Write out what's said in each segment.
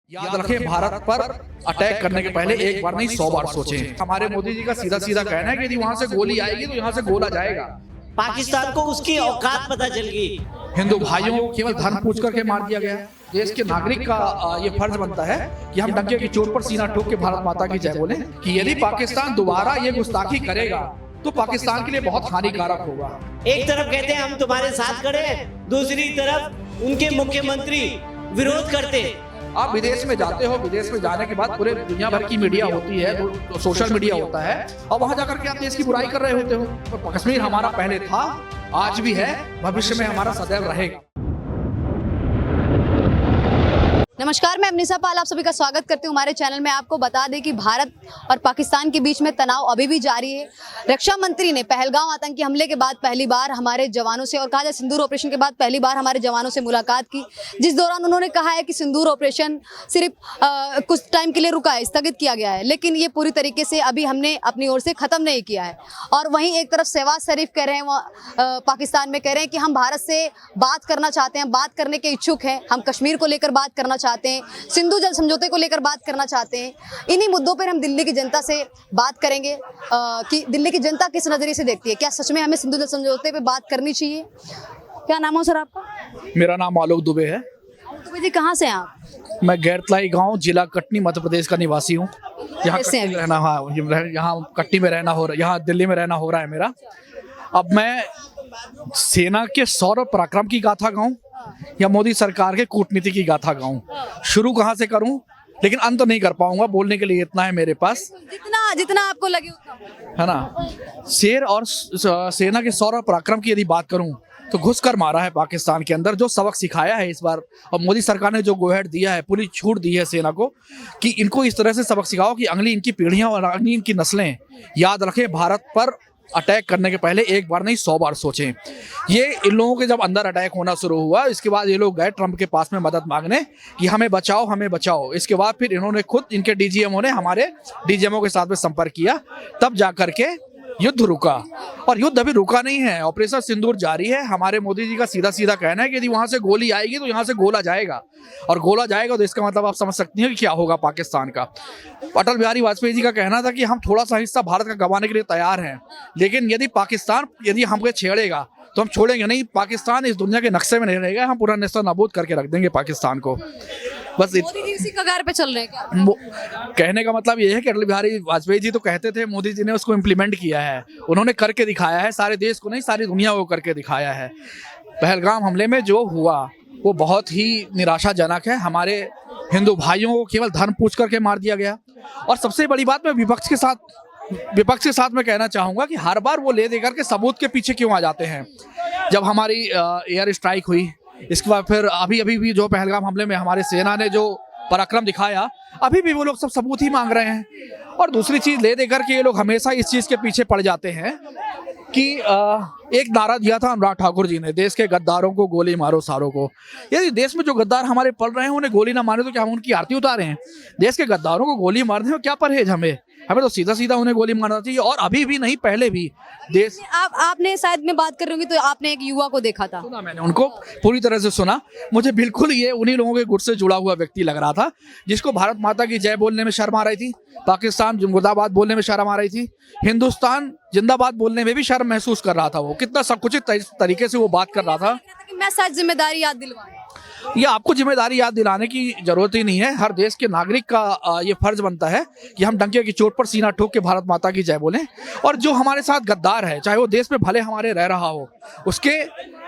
याद रखें, भारत पर अटैक करने के पहले एक बार नहीं 100 बार सोचें। हमारे मोदी जी का सीधा सीधा कहना है कि यदि वहां से गोली आएगी तो यहाँ से गोला जाएगा। पाकिस्तान को उसकी औकात पता चल गई। हिंदू भाइयों को केवल धर्म पूछ करके मार दिया गया। देश के नागरिक का ये फर्ज बनता है कि हम डंके की चोट पर सीना ठोक के भारत माता की जय बोलें कि यदि पाकिस्तान दोबारा ये गुस्ताखी करेगा तो पाकिस्तान के लिए बहुत हानिकारक होगा। एक तरफ कहते हैं हम तुम्हारे साथ खड़े हैं, दूसरी तरफ उनके मुख्यमंत्री विरोध करते। आप विदेश में जाते हो, विदेश में जाने के बाद पूरे दुनिया भर की मीडिया होती है, तो सोशल मीडिया होता है, और वहां जाकर के आप देश की बुराई कर रहे होते हो। तो कश्मीर हमारा पहले था, आज भी है, भविष्य में हमारा सदैव रहेगा। नमस्कार, मैं अमनीसा पाल आप सभी का स्वागत करती हूँ हमारे चैनल में। आपको बता दें कि भारत और पाकिस्तान के बीच में तनाव अभी भी जारी है। रक्षा मंत्री ने पहलगांव आतंकी हमले के बाद पहली बार हमारे जवानों से, और कहा जाए सिंदूर ऑपरेशन के बाद पहली बार हमारे जवानों से मुलाकात की, जिस दौरान उन्होंने कहा है कि सिंदूर ऑपरेशन सिर्फ कुछ टाइम के लिए रुका है, स्थगित किया गया है, लेकिन ये पूरी तरीके से अभी हमने अपनी ओर से ख़त्म नहीं किया है। और वहीं एक तरफ शहबाज शरीफ कह रहे हैं, पाकिस्तान में कह रहे हैं कि हम भारत से बात करना चाहते हैं, बात करने के इच्छुक हैं, हम कश्मीर को लेकर बात करना चाहते हैं, सिंधु जल समझौते को लेकर बात करना चाहते हैं। इन्हीं मुद्दों पर हम दिल्ली की जनता से बात करेंगे कि दिल्ली की जनता किस नजरिए से देखती है। क्या सच में हमें सिंधु जल समझौते पे बात करनी चाहिए? क्या नाम हो सर आपका? मेरा नाम आलोक दुबे है। दुबे जी, कहाँ से हैं आप? मैं गैरतलाई गांव, जिला कटनी, मध्य प्रदेश का निवासी हूँ। यहाँ कैसे हैं? रहना, हाँ, यहाँ कटनी में रहना हो रहा है, यहाँ दिल्ली में रहना हो रहा है मेरा। अब मैं सेना के शौर्य पराक्रम की गाथा गाऊं या मोदी सरकार के कूटनीति की गाथा गाऊं? शुरू कहाँ से करूं, लेकिन अंत नहीं कर पाऊंगा। बोलने के लिए इतना है मेरे पास, जितना जितना आपको लगे उतना, है ना। शेर और सेना के शौर्य पराक्रम की यदि बात करूं तो घुस कर मारा है पाकिस्तान के अंदर। जो सबक सिखाया है इस बार, और मोदी सरकार ने जो गोहेड दिया है, पूरी छूट दी है सेना को कि इनको इस तरह से सबक सिखाओ कि अगली इनकी पीढ़ियां और अगली इनकी नस्लें याद रखें, भारत पर अटैक करने के पहले एक बार नहीं 100 बार सोचें। ये इन लोगों के जब अंदर अटैक होना शुरू हुआ, इसके बाद ये लोग गए ट्रंप के पास में मदद मांगने कि हमें बचाओ, हमें बचाओ। इसके बाद फिर इन्होंने खुद, इनके डीजीएमओ ने हमारे डीजीएमओ के साथ में संपर्क किया, तब जाकर के युद्ध रुका। और युद्ध अभी रुका नहीं है, ऑपरेशन सिंदूर जारी है। हमारे मोदी जी का सीधा सीधा कहना है कि यदि वहां से गोली आएगी तो यहाँ से गोला जाएगा, और गोला जाएगा तो इसका मतलब आप समझ सकती हैं कि क्या होगा पाकिस्तान का। अटल बिहारी वाजपेयी जी का कहना था कि हम थोड़ा सा हिस्सा भारत का गंवाने के लिए तैयार हैं, लेकिन यदि पाकिस्तान यदि हमको छेड़ेगा तो हम छोड़ेंगे नहीं। पाकिस्तान इस दुनिया के नक्शे में नहीं रहेगा, हम पूरा नेस्ता नाबूद करके रख देंगे पाकिस्तान को। बस मोदी जी इसी कगार पे चल रहे हैं क्या? कहने का मतलब ये है कि अटल बिहारी वाजपेयी जी तो कहते थे, मोदी जी ने उसको इम्प्लीमेंट किया है, उन्होंने करके दिखाया है। सारे देश को नहीं, सारी दुनिया को करके दिखाया है। पहलगाम हमले में जो हुआ वो बहुत ही निराशाजनक है। हमारे हिंदू भाइयों को केवल धर्म पूछ करके मार दिया गया। और सबसे बड़ी बात, मैं विपक्ष के साथ मैं कहना चाहूँगा कि हर बार वो ले दे करके सबूत के पीछे क्यों आ जाते हैं। जब हमारी एयर स्ट्राइक हुई, इसके बाद फिर अभी भी जो पहलगाम हमले में हमारे सेना ने जो पराक्रम दिखाया, अभी भी वो लोग सब सबूत ही मांग रहे हैं। और दूसरी चीज़, ले दे करके ये लोग हमेशा इस चीज़ के पीछे पड़ जाते हैं कि एक नारा दिया था अनुराग ठाकुर जी ने, देश के गद्दारों को गोली मारो सारों को। यदि देश में जो गद्दार हमारे पल रहे हैं उन्हें गोली ना मारे तो क्या हम उनकी आरती उतारे हैं? देश के गद्दारों को गोली मारने में क्या परहेज? हमें तो सीधा सीधा उन्हें गोली मारना चाहिए। और अभी भी नहीं, पहले भी देश। आपने शायद मैं बात कर रही हूँ तो आपने एक युवा को देखा था। सुना, मैंने उनको पूरी तरह से सुना। मुझे बिल्कुल ये उन्हीं लोगों के गुट से जुड़ा हुआ व्यक्ति लग रहा था, जिसको भारत माता की जय बोलने में शर्म आ रही थी, पाकिस्तान मुर्दाबाद बोलने में शर्म आ रही थी, हिंदुस्तान जिंदाबाद बोलने में भी शर्म महसूस कर रहा था। वो कितना संकुचित तरीके से वो बात कर रहा था। मैं शायद जिम्मेदारी याद दिलवा, ये आपको जिम्मेदारी याद दिलाने की जरूरत ही नहीं है। हर देश के नागरिक का ये फर्ज बनता है कि हम डंके की चोट पर सीना ठोक के भारत माता की जय बोलें। और जो हमारे साथ गद्दार है, चाहे वो देश में भले हमारे रह रहा हो, उसके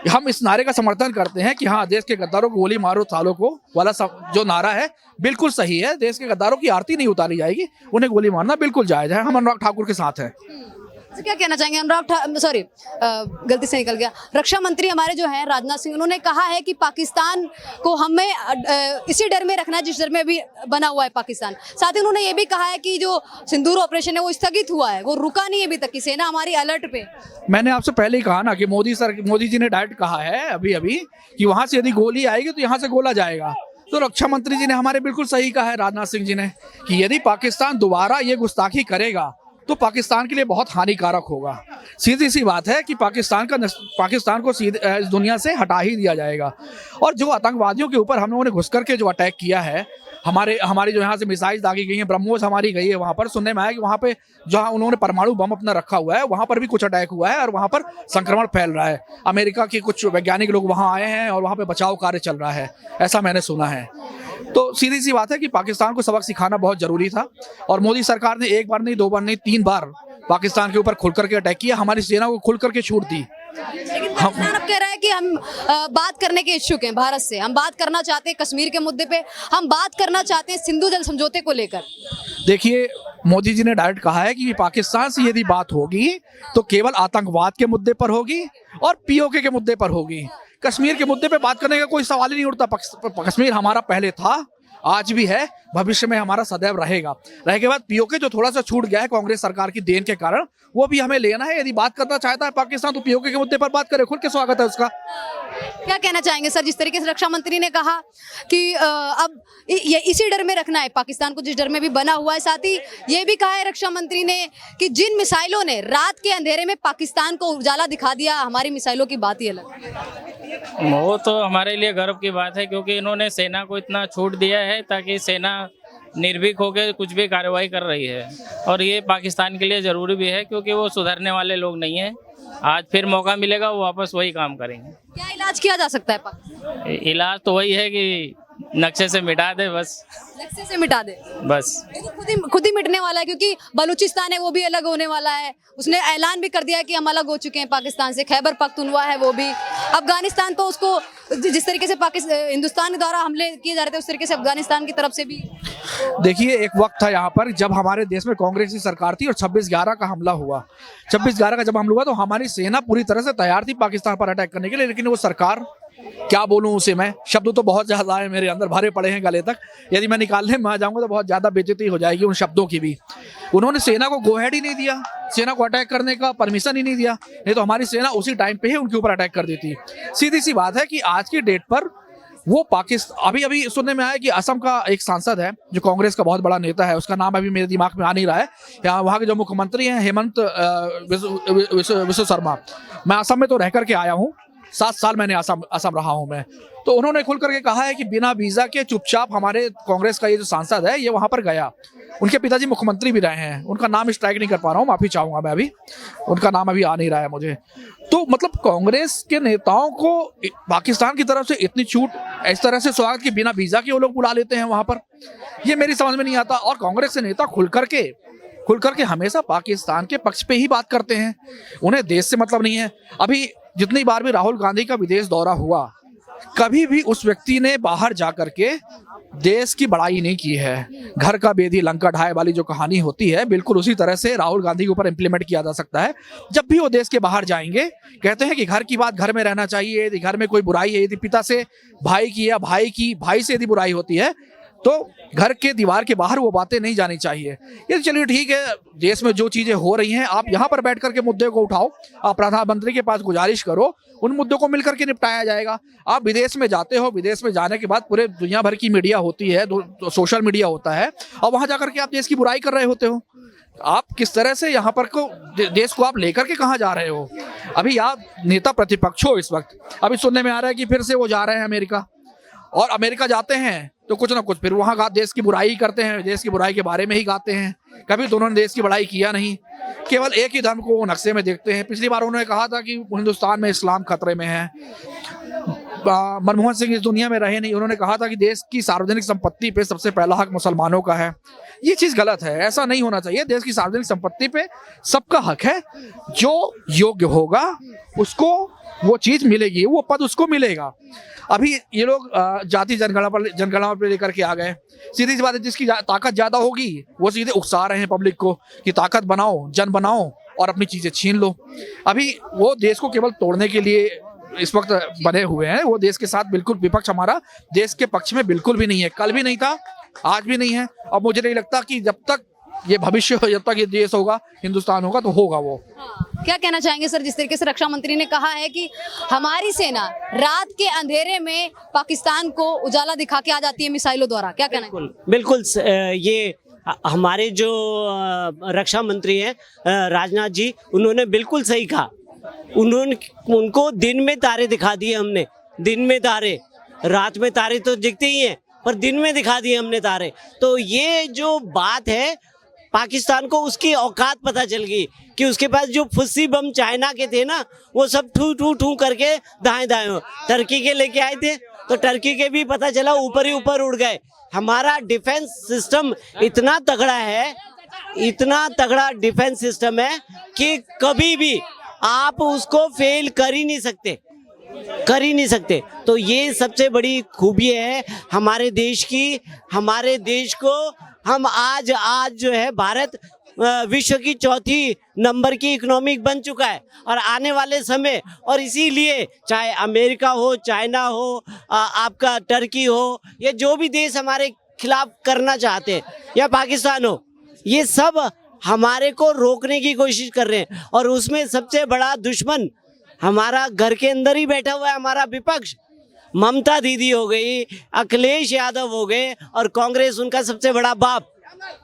हम इस नारे का समर्थन करते हैं कि हाँ, देश के गद्दारों को गोली मारो सालों को वाला जो नारा है बिल्कुल सही है। देश के गद्दारों की आरती नहीं उतारी जाएगी, उन्हें गोली मारना बिल्कुल जायज है। हम अनुराग ठाकुर के साथ हैं। तो क्या कहना चाहेंगे गलती से निकल गया। रक्षा मंत्री हमारे जो हैं राजनाथ सिंह, उन्होंने कहा है कि पाकिस्तान को हमें इसी डर में रखना है जिस डर में अभी बना हुआ है पाकिस्तान। साथ ही उन्होंने ये भी कहा है कि जो सिंदूर ऑपरेशन है वो स्थगित हुआ है, वो रुका नहीं है अभी तक की। सेना हमारी अलर्ट पे। मैंने आपसे पहले ही कहा ना कि मोदी जी ने डायरेक्ट कहा है अभी कि वहां से यदि गोली आएगी तो यहाँ से गोला जाएगा। तो रक्षा मंत्री जी ने हमारे बिल्कुल सही कहा है, राजनाथ सिंह जी ने, कि यदि पाकिस्तान दोबारा ये गुस्ताखी करेगा तो पाकिस्तान के लिए बहुत हानिकारक होगा। सीधी सी बात है कि पाकिस्तान को सीधे इस दुनिया से हटा ही दिया जाएगा। और जो आतंकवादियों के ऊपर हम लोगों ने घुस करके जो अटैक किया है, हमारी जो यहाँ से मिसाइल दागी गई हैं, ब्रह्मोस हमारी गई है वहाँ पर। सुनने में आया कि वहाँ पे जहाँ उन्होंने परमाणु बम अपना रखा हुआ है वहाँ पर भी कुछ अटैक हुआ है और वहाँ पर संक्रमण फैल रहा है। अमेरिका के कुछ वैज्ञानिक लोग वहाँ आए हैं और वहाँ पे बचाव कार्य चल रहा है, ऐसा मैंने सुना है। तो सीधी सी बात है कि पाकिस्तान को सबक सिखाना बहुत जरूरी था और मोदी सरकार ने एक बार नहीं, दो बार नहीं, 3 बार पाकिस्तान के ऊपर खुल करके अटैक किया, हमारी सेना को खुल करके छूट दी। लेकिन पाकिस्तान अब कह रहा है कि हम बात करने के इच्छुक हैं भारत से, हम बात करना चाहते हैं कश्मीर के मुद्दे पे, हम बात करना चाहते हैं सिंधु जल समझौते को लेकर। देखिए, मोदी जी ने डायरेक्ट कहा है कि पाकिस्तान से यदि बात होगी तो केवल आतंकवाद के मुद्दे पर होगी और पीओके के मुद्दे पर होगी। कश्मीर के मुद्दे पे बात करने का कोई सवाल ही नहीं उठता। कश्मीर हमारा पहले था, आज भी है, भविष्य में हमारा सदैव रहेगा। रहे के बाद पीओके जो थोड़ा सा छूट गया है कांग्रेस सरकार की देन के कारण, वो भी हमें लेना है। यदि बात करना चाहता है पाकिस्तान तो पीओके के मुद्दे पर बात करे, खुल के स्वागत है उसका। क्या कहना चाहेंगे सर, जिस तरीके से रक्षा मंत्री ने कहा कि अब ये इसी डर में रखना है पाकिस्तान को, जिस डर में भी बना हुआ है, साथ ही ये भी कहा है रक्षा मंत्री ने कि जिन मिसाइलों ने रात के अंधेरे में पाकिस्तान को उजाला दिखा दिया, हमारी मिसाइलों की बात ही अलग। वो तो हमारे लिए गर्व की बात है क्योंकि इन्होंने सेना को इतना छूट दिया है ताकि सेना निर्भीक होकर कुछ भी कार्रवाई कर रही है और ये पाकिस्तान के लिए ज़रूरी भी है क्योंकि वो सुधरने वाले लोग नहीं हैं। आज फिर मौका मिलेगा वो वापस वही काम करेंगे। क्या इलाज किया जा सकता है पाकिस्तान? इलाज तो वही है कि नक्शे से मिटा दे, बस नक्शे से मिटा दे बस। खुद ही मिटने वाला है क्योंकि बलूचिस्तान है वो भी अलग होने वाला है। उसने ऐलान भी कर दिया है कि हम अलग हो चुके हैं पाकिस्तान से। खैबर पख्तूनख्वा है वो भी। अफगानिस्तान तो उसको जिस तरीके से हिंदुस्तान द्वारा हमले किए जा रहे थे उस तरीके से अफगानिस्तान की तरफ से भी। देखिए, एक वक्त था यहाँ पर जब हमारे देश में कांग्रेस की सरकार थी और 26/11 का हमला हुआ। 26/11 का जब हमला हुआ तो हमारी सेना पूरी तरह से तैयार थी पाकिस्तान पर अटैक करने के लिए, लेकिन वो सरकार, क्या बोलूं उसे मैं, शब्द तो बहुत ज्यादा है मेरे अंदर, भरे पड़े हैं गले तक। यदि मैं निकालने में आ जाऊंगा तो बहुत ज्यादा बेइज्जती हो जाएगी उन शब्दों की भी। उन्होंने सेना को गो अहेड ही नहीं दिया, सेना को अटैक करने का परमिशन ही नहीं दिया, नहीं तो हमारी सेना उसी टाइम पे ही उनके ऊपर अटैक कर देती। सीधी सी बात है कि आज की डेट पर वो पाकिस्तान, अभी सुनने में आया कि असम का एक सांसद है जो कांग्रेस का बहुत बड़ा नेता है, उसका नाम अभी मेरे दिमाग में आ नहीं रहा है। यहाँ वहाँ के जो मुख्यमंत्री हैं हेमंत विश्व शर्मा, मैं असम में तो रह करके आया हूँ, 7 साल मैंने असम रहा हूं मैं। तो उन्होंने खुल करके कहा है कि बिना वीजा के चुपचाप हमारे कांग्रेस का ये जो सांसद है ये वहां पर गया। उनके पिताजी मुख्यमंत्री भी रहे हैं, उनका नाम स्ट्राइक नहीं कर पा रहा हूँ, माफी चाहूंगा मैं, अभी उनका नाम अभी आ नहीं रहा है मुझे। तो मतलब कांग्रेस के नेताओं को पाकिस्तान की तरफ से इतनी छूट, इस तरह से स्वागत की बिना वीजा के वो लोग बुला लेते हैं वहां पर, ये मेरी समझ में नहीं आता। और कांग्रेस के नेता खुल करके हमेशा पाकिस्तान के पक्ष पे ही बात करते हैं, उन्हें देश से मतलब नहीं है। अभी जितनी बार भी राहुल गांधी का विदेश दौरा हुआ, कभी भी उस व्यक्ति ने बाहर जाकर के देश की बड़ाई नहीं की है। घर का बेदी लंका ढाए वाली जो कहानी होती है, बिल्कुल उसी तरह से राहुल गांधी के ऊपर इम्प्लीमेंट किया जा सकता है। जब भी वो देश के बाहर जाएंगे कहते हैं कि घर की बात घर में रहना चाहिए, यदि घर में कोई बुराई है, यदि पिता से भाई की या भाई से यदि बुराई होती है तो घर के दीवार के बाहर वो बातें नहीं जानी चाहिए। ये चलिए ठीक है, देश में जो चीजें हो रही हैं आप यहाँ पर बैठ करके मुद्दे को उठाओ, आप प्रधानमंत्री के पास गुजारिश करो, उन मुद्दों को मिलकर के निपटाया जाएगा। आप विदेश में जाते हो, विदेश में जाने के बाद पूरे दुनिया भर की मीडिया होती है, सोशल मीडिया होता है, और वहां जाकर के आप देश की बुराई कर रहे होते हो। आप किस तरह से यहाँ पर को देश को आप लेकर के कहाँ जा रहे हो? अभी आप नेता प्रतिपक्ष हो इस वक्त, अभी सुनने में आ रहा है कि फिर से वो जा रहे हैं अमेरिका, और अमेरिका जाते हैं तो कुछ ना कुछ फिर वहाँ देश की बुराई करते हैं, देश की बुराई के बारे में ही गाते हैं। कभी तो उन्होंने देश की बुराई किया नहीं, केवल एक ही धर्म को वो नक्शे में देखते हैं। पिछली बार उन्होंने कहा था कि हिंदुस्तान में इस्लाम खतरे में है। मनमोहन सिंह इस दुनिया में रहे नहीं, उन्होंने कहा था कि देश की सार्वजनिक संपत्ति पे सबसे पहला हक मुसलमानों का है। ये चीज गलत है, ऐसा नहीं होना चाहिए। देश की सार्वजनिक संपत्ति पे सबका हक है, जो योग्य होगा उसको वो चीज मिलेगी, वो पद उसको मिलेगा। अभी ये लोग जाति जनगणना पर लेकर के आ गए। सीधी सी बात है, जिसकी ताकत ज्यादा होगी वो सीधे उकसा रहे हैं पब्लिक को कि ताकत बनाओ, जन बनाओ और अपनी चीजें छीन लो। अभी वो देश को केवल तोड़ने के लिए इस वक्त बने हुए हैं। वो देश के साथ बिल्कुल, विपक्ष हमारा देश के पक्ष में बिल्कुल भी नहीं है, कल भी नहीं था, आज भी नहीं है। अब मुझे नहीं लगता कि जब तक ये भविष्य, जब तक ये देश होगा, हिंदुस्तान होगा, तो होगा वो। क्या कहना चाहेंगे सर, जिस तरीके से रक्षा मंत्री ने कहा है कि हमारी सेना रात के अंधेरे में पाकिस्तान को उजाला दिखा के आ जाती है मिसाइलों द्वारा, क्या कहना है? बिल्कुल ये हमारे जो रक्षा मंत्री हैं राजनाथ जी, उन्होंने बिल्कुल सही कहा। उनको दिन में तारे दिखा दिए हमने, दिन में तारे, रात में तारे तो दिखते ही हैं। पर दिन में दिखा दिए हमने तारे। तो ये जो बात है, पाकिस्तान को उसकी औकात पता चल गई कि उसके पास जो फुस्सी बम चाइना के थे ना, वो सब ठू ठू ठू करके दाएं दाएं हो। टर्की के लेके आए थे तो टर्की के भी पता चला ऊपर ही ऊपर उड़ गए। हमारा डिफेंस सिस्टम इतना तगड़ा है, इतना तगड़ा डिफेंस सिस्टम है कि कभी भी आप उसको फेल कर ही नहीं सकते, कर ही नहीं सकते। तो ये सबसे बड़ी खूबी है हमारे देश की। हमारे देश को हम आज जो है भारत विश्व की चौथी नंबर की इकोनॉमिक बन चुका है और आने वाले समय, और इसीलिए चाहे अमेरिका हो, चाइना हो, आपका टर्की हो, या जो भी देश हमारे खिलाफ करना चाहते हैं, या पाकिस्तान हो, ये सब हमारे को रोकने की कोशिश कर रहे हैं। और उसमें सबसे बड़ा दुश्मन हमारा घर के अंदर ही बैठा हुआ है, हमारा विपक्ष। ममता दीदी हो गई, अखिलेश यादव हो गए, और कांग्रेस उनका सबसे बड़ा बाप।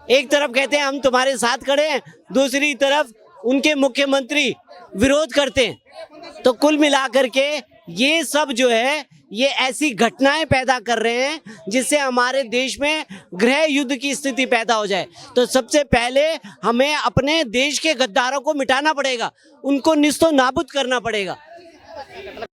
एक तरफ कहते हैं हम तुम्हारे साथ खड़े हैं, दूसरी तरफ उनके मुख्यमंत्री विरोध करते हैं। तो कुल मिलाकर के ये सब जो है, ये ऐसी घटनाएं पैदा कर रहे हैं जिससे हमारे देश में गृह युद्ध की स्थिति पैदा हो जाए। तो सबसे पहले हमें अपने देश के गद्दारों को मिटाना पड़ेगा, उनको निस्तो नाबूद करना पड़ेगा।